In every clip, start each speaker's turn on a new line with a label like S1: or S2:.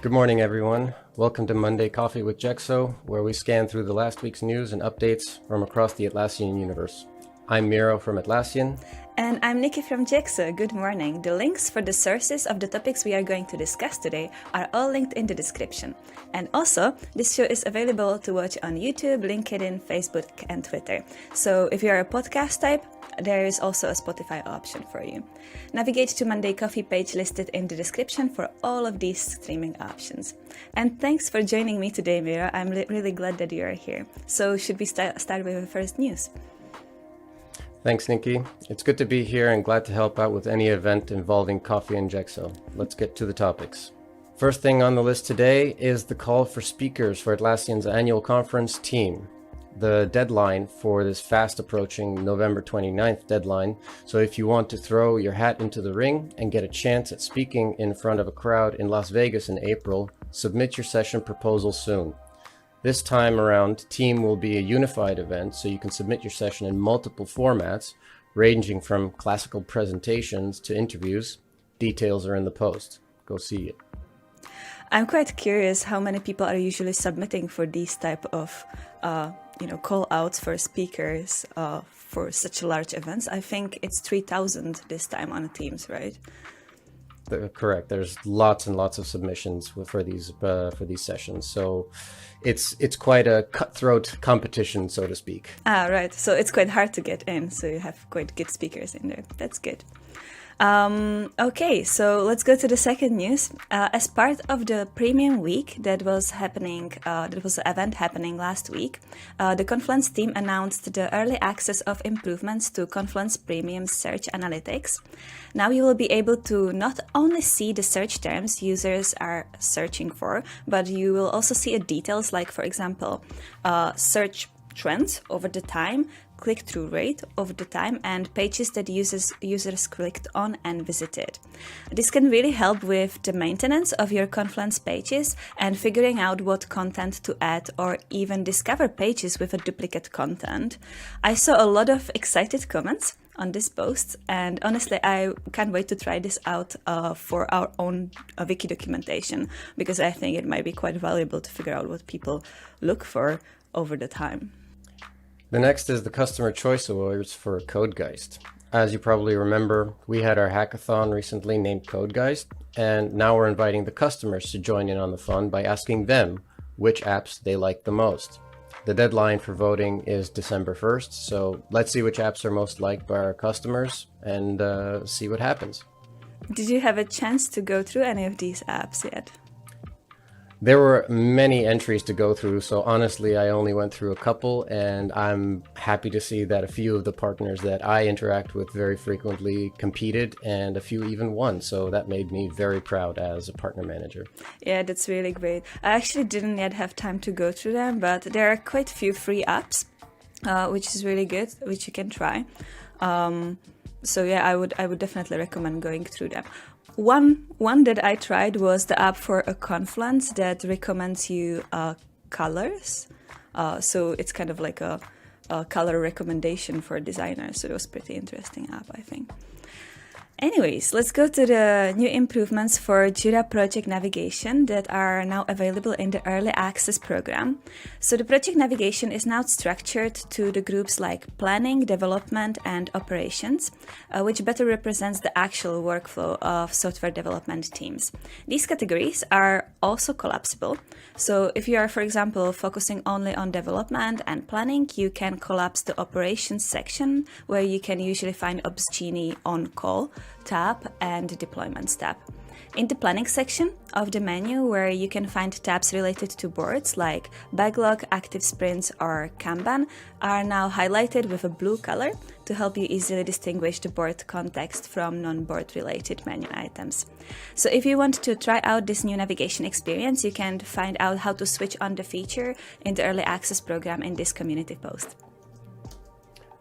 S1: Good morning, everyone. Welcome to Monday Coffee with Jexo, where we scan through the last week's news and updates from across the Atlassian universe. I'm Biro from Atlassian.
S2: And I'm Nikki from Jexo. Good morning. The links for the sources of the topics we are going to discuss today are all linked in the description. And also, this show is available to watch on YouTube, LinkedIn, Facebook, and Twitter. So if you're a podcast type, there is also a Spotify option for you. Navigate to Monday Coffee page listed in the description for all of these streaming options. And thanks for joining me today, Mira. I'm really glad that you are here. So should we start with the first news?
S1: Thanks, Nikki. It's good to be here and glad to help out with any event involving coffee and Jexo. Let's get to the topics. First thing on the list today is the call for speakers for Atlassian's annual conference Team. The deadline for this fast approaching November 29th deadline. So if you want to throw your hat into the ring and get a chance at speaking in front of a crowd in Las Vegas in April, submit your session proposal soon. This time around, Team will be a unified event, so you can submit your session in multiple formats, ranging from classical presentations to interviews. Details are in the post. Go see it.
S2: I'm quite curious how many people are usually submitting for these type of call outs for speakers for such large events. I think it's 3,000 this time on Teams, right?
S1: Correct. There's lots and lots of submissions for these sessions, so it's quite a cutthroat competition, so to speak.
S2: Right. So it's quite hard to get in. So you have quite good speakers in there. That's good. Okay, so let's go to the second news. As part of the Premium Week that was happening, that was an event happening last week, the Confluence team announced the early access of improvements to Confluence Premium Search Analytics. Now you will be able to not only see the search terms users are searching for, but you will also see details like, for example, search trends over the time, click-through rate over the time, and pages that users clicked on and visited. This can really help with the maintenance of your Confluence pages and figuring out what content to add or even discover pages with a duplicate content. I saw a lot of excited comments on this post, and honestly, I can't wait to try this out for our own wiki documentation, because I think it might be quite valuable to figure out what people look for over the time.
S1: The next is the Customer Choice Awards for Codegeist. As you probably remember, we had our hackathon recently named Codegeist, and now we're inviting the customers to join in on the fun by asking them which apps they like the most. The deadline for voting is December 1st, so let's see which apps are most liked by our customers and see what happens.
S2: Did you have a chance to go through any of these apps yet?
S1: There were many entries to go through, so honestly, I only went through a couple, and I'm happy to see that a few of the partners that I interact with very frequently competed, and a few even won, so that made me very proud as a partner manager.
S2: Yeah, that's really great. I actually didn't yet have time to go through them, but there are quite a few free apps, which is really good, which you can try. So yeah, I would definitely recommend going through them. One that I tried was the app for a Confluence that recommends you colors. So it's kind of like a color recommendation for designers. So it was a pretty interesting app, I think. Anyways, let's go to the new improvements for Jira Project Navigation that are now available in the Early Access program. So the project navigation is now structured to the groups like planning, development, and operations, which better represents the actual workflow of software development teams. These categories are also collapsible. So if you are, for example, focusing only on development and planning, you can collapse the operations section, where you can usually find Ops Genie on call tab and the deployments tab. In the planning section of the menu, where you can find tabs related to boards like backlog, active sprints, or Kanban, are now highlighted with a blue color to help you easily distinguish the board context from non-board related menu items. So if you want to try out this new navigation experience, you can find out how to switch on the feature in the Early Access program in this community post.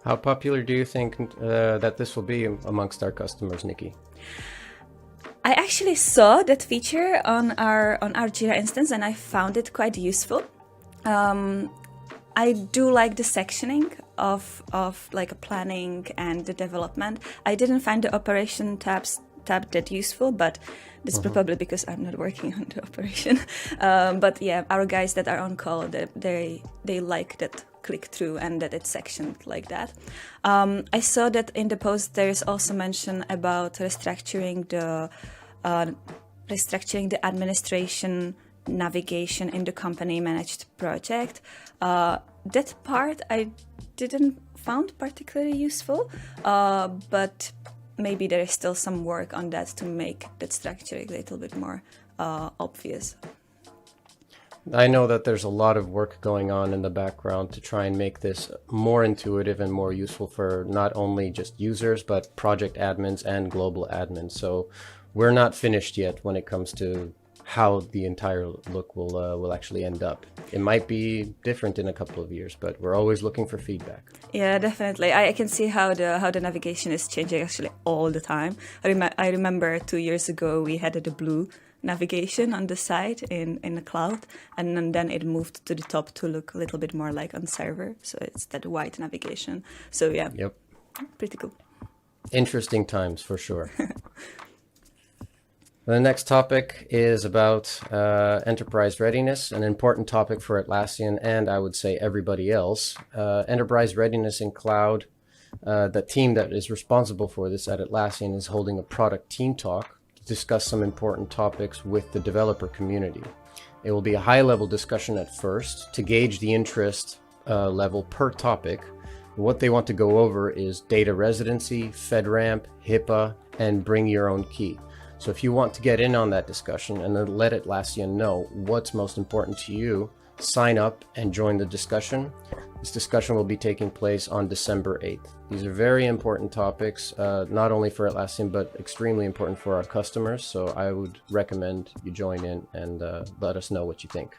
S1: How popular do you think that this will be amongst our customers, Nikki?
S2: I actually saw that feature on our Jira instance, and I found it quite useful. I do like the sectioning of like planning and the development. I didn't find the operation tabs tab that useful, but that's probably because I'm not working on the operation. But yeah, our guys that are on call, they like that click through and that it's sectioned like that. I saw that in the post there is also mention about restructuring the administration navigation in the company managed project. That part I didn't found particularly useful, but maybe there is still some work on that to make that structure a little bit more obvious.
S1: I know that there's a lot of work going on in the background to try and make this more intuitive and more useful for not only just users, but project admins and global admins. So we're not finished yet when it comes to how the entire look will actually end up. It might be different in a couple of years, but we're always looking for feedback.
S2: Yeah, definitely. I can see how the navigation is changing actually all the time. I remember 2 years ago we had the blue navigation on the side in the cloud, and then it moved to the top to look a little bit more like on server. So it's that white navigation. So yeah,
S1: Yep.
S2: Pretty cool.
S1: Interesting times for sure. The next topic is about enterprise readiness, an important topic for Atlassian and I would say everybody else. Enterprise readiness in cloud, the team that is responsible for this at Atlassian is holding a product team talk to discuss some important topics with the developer community. It will be a high-level discussion at first to gauge the interest level per topic. What they want to go over is data residency, FedRAMP, HIPAA, and bring your own key. So if you want to get in on that discussion and then let Atlassian know what's most important to you, sign up and join the discussion. This discussion will be taking place on December 8th. These are very important topics, not only for Atlassian, but extremely important for our customers. So I would recommend you join in and let us know what you think.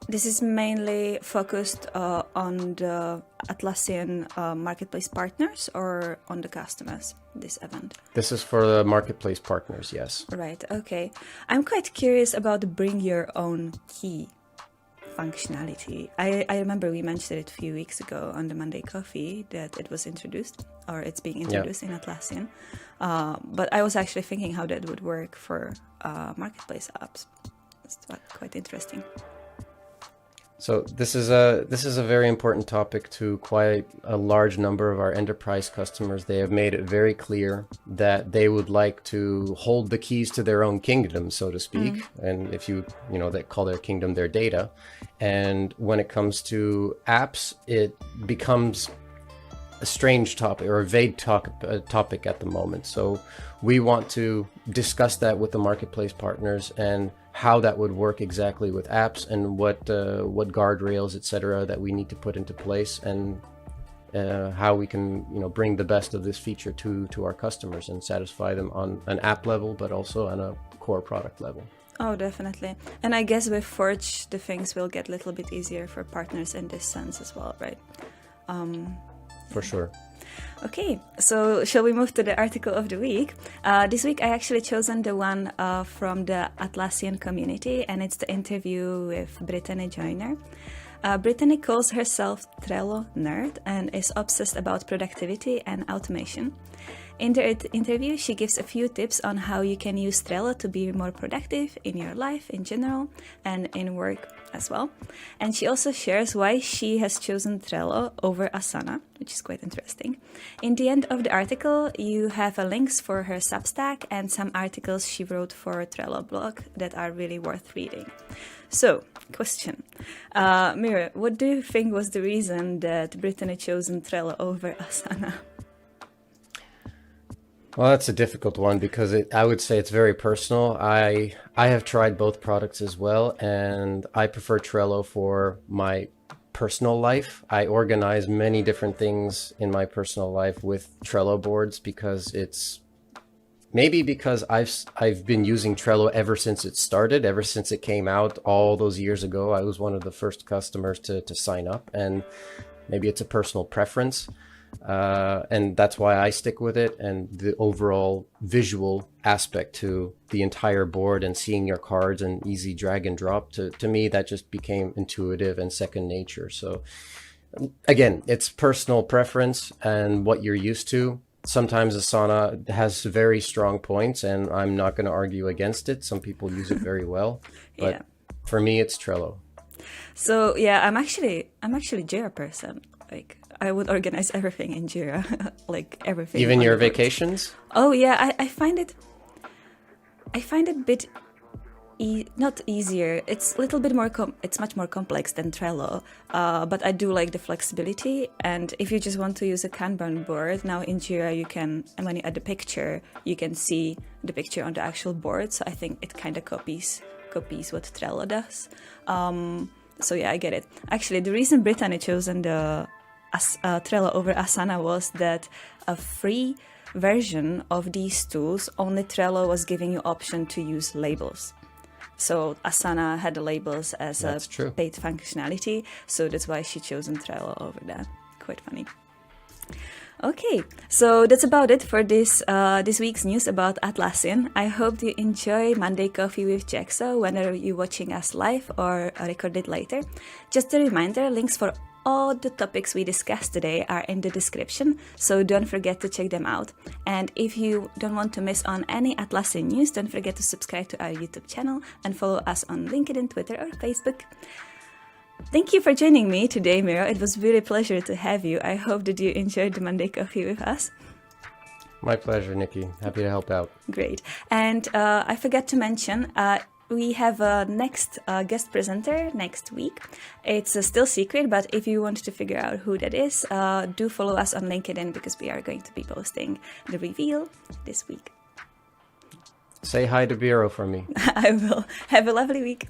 S2: This is mainly focused on the Atlassian marketplace partners or on the customers, this event?
S1: This is for the marketplace partners, yes.
S2: Right, okay. I'm quite curious about the bring your own key functionality. I remember we mentioned it a few weeks ago on the Monday Coffee that it was introduced, or it's being introduced in Atlassian. But I was actually thinking how that would work for marketplace apps. It's quite interesting.
S1: So this is a very important topic to quite a large number of our enterprise customers. They have made it very clear that they would like to hold the keys to their own kingdom, so to speak. And if they call their kingdom their data. And when it comes to apps, it becomes a strange topic or a vague topic at the moment. So we want to discuss that with the marketplace partners and how that would work exactly with apps and what guardrails, etc., that we need to put into place, and how we can bring the best of this feature to our customers and satisfy them on an app level, but also on a core product level.
S2: Oh, definitely. And I guess with Forge, the things will get a little bit easier for partners in this sense as well, right?
S1: For sure.
S2: Okay, so shall we move to the article of the week? This week I actually chosen the one from the Atlassian community, and it's the interview with Brittany Joiner. Brittany calls herself Trello nerd and is obsessed about productivity and automation. In the interview, she gives a few tips on how you can use Trello to be more productive in your life in general and in work as well. And she also shares why she has chosen Trello over Asana, which is quite interesting. In the end of the article, you have links for her Substack and some articles she wrote for Trello blog that are really worth reading. So, question. Mira, what do you think was the reason that Brittany chosen Trello over Asana?
S1: Well, that's a difficult one because I would say it's very personal. I have tried both products as well, and I prefer Trello for my personal life. I organize many different things in my personal life with Trello boards because I've been using Trello ever since it started, ever since it came out all those years ago. I was one of the first customers to sign up, and maybe it's a personal preference. And that's why I stick with it, and the overall visual aspect to the entire board and seeing your cards and easy drag and drop, to me that just became intuitive and second nature. So again, it's personal preference and what you're used to. Sometimes Asana has very strong points, and I'm not going to argue against it. Some people use it very well, but
S2: Yeah.
S1: for me, it's Trello.
S2: So yeah, I'm actually Jira person. Like I would organize everything in Jira, like everything.
S1: Even
S2: on
S1: your
S2: the boards.
S1: vacations?
S2: Oh yeah, I find it. I find it a bit not easier. It's a little bit more. It's much more complex than Trello. But I do like the flexibility. And if you just want to use a Kanban board, now in Jira you can, and when you add the picture, you can see the picture on the actual board. So I think it kind of copies what Trello does. So yeah, I get it. Actually, the reason Brittany chosen the Trello over Asana was that a free version of these tools, only Trello was giving you option to use labels. So Asana had the labels as
S1: That's true.
S2: paid functionality, so that's why she chosen Trello over that. Quite funny. Okay, so that's about it for this week's news about Atlassian. I hope you enjoy Monday Coffee with Jexo, whether you're watching us live or recorded later. Just a reminder, links for all the topics we discussed today are in the description, so don't forget to check them out. And if you don't want to miss on any Atlassian news, don't forget to subscribe to our YouTube channel and follow us on LinkedIn, Twitter, or Facebook. Thank you for joining me today, Miro. It was really a pleasure to have you. I hope that you enjoyed the Monday Coffee with us.
S1: My pleasure, Nikki. Happy to help out.
S2: Great. And I forgot to mention, we have a next guest presenter next week. It's still secret, but if you want to figure out who that is, do follow us on LinkedIn because we are going to be posting the reveal this week.
S1: Say hi to Biro for me.
S2: I will. Have a lovely week.